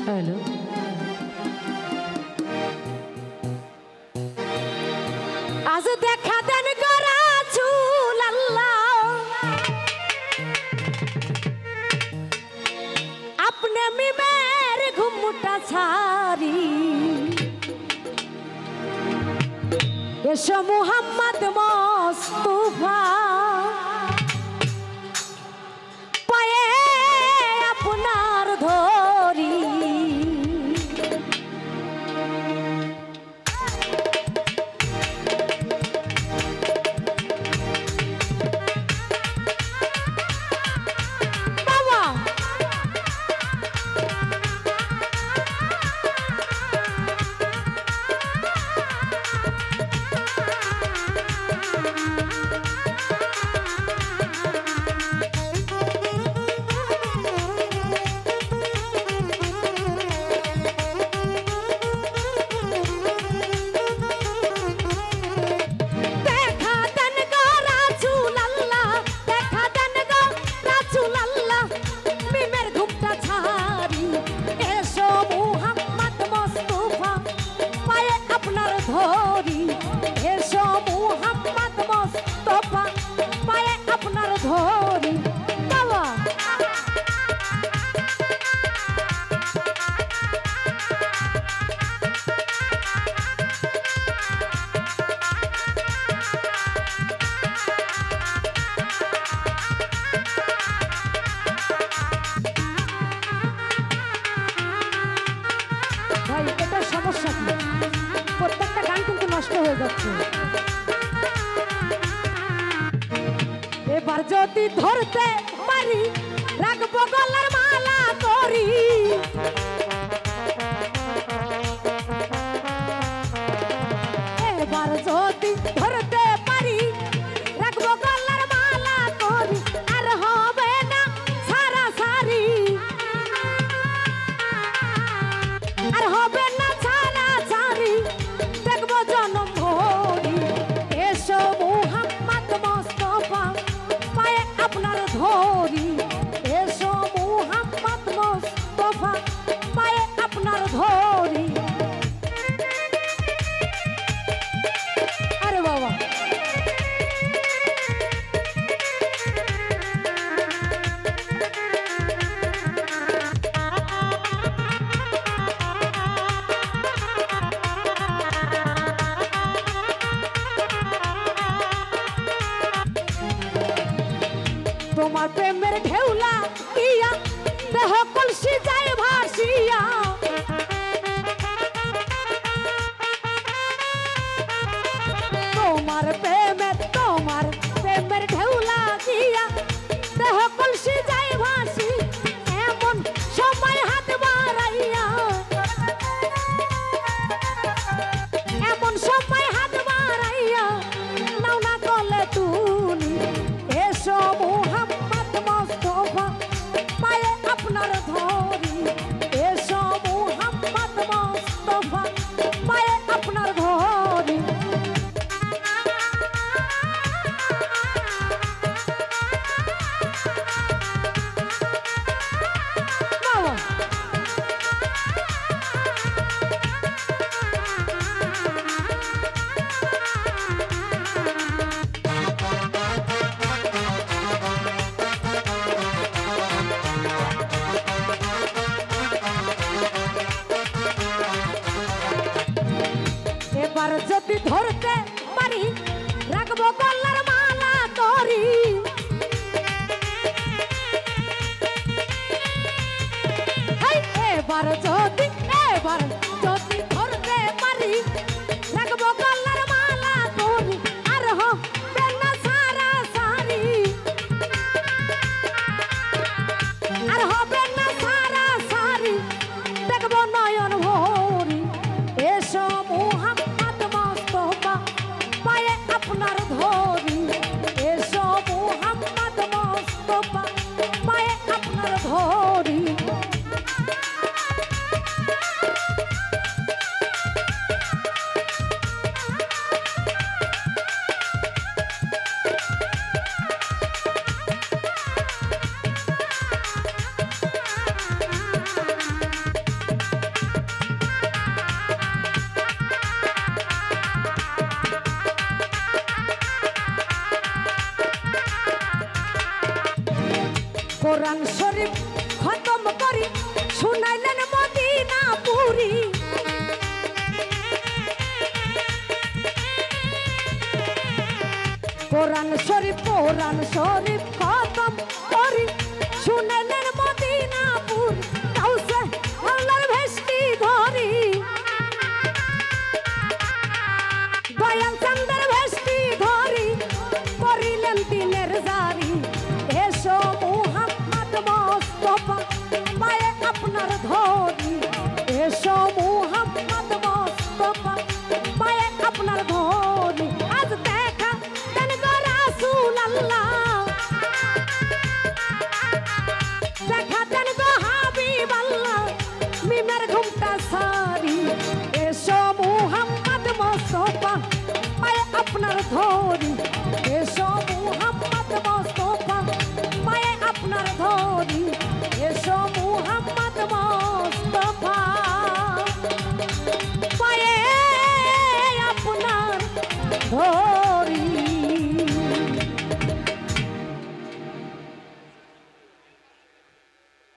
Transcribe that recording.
Hello, আজ দেখা দেন গোরা চুল আল্লাহ, আপনি মিমের ঘুমটা ছাড়ি এসো মুহাম্মদ মোস্তফা পায়ে আপনার ধরি। বাবা ধরি এসো মুহাম্মদ মোস্তফা পায়ে আপনার ধরি। বাবা ভাই এটা সমস্যা কি? প্রত্যেকটা গান কিন্তু নষ্ট হয়ে যাচ্ছে। এবার যদি ধরতে পারি রাখবো গলার মালা করি, এবার যদি ধরতে পারি রাখবো গলার মালা করি, আর হবে না সারা সারি, আর হবে না সারা সারি, দেখবো জনম ভরি এসো মুহাম্মদ মোস্তফা পায়ে আপনার ধরি এসো। কোরআন শরীফ খতম করি শুনাইলেন মদিনা পুরি কোরআন শরীফ খতম করি শুনাইলেন মদিনা পুরি কাউসে আল্লাহর ভেস্টি ধরি দয়াল চন্দ্রের ভেস্টি ধরি করিলেন দিনের জারি এসো মুহাম্মদ মুস্তাফা পায়ে আপনার ধরি এসো মুহাম্মদ মুস্তাফা পায়ে আপনার ধরি আজ দেখা দেন গো রাসূলুল্লাহ দেখা দেন গো হাবিবাল্লাহ মিমের ঘুমটা সারি এসো মুহাম্মদ মুস্তাফা পায়ে আপনার ধরি এসো মুহাম্মদ মুস্তাফা পায়ে আপনার ধরি এসো মুহাম্মদ মুস্তাফা পায়ে আপনার ধরি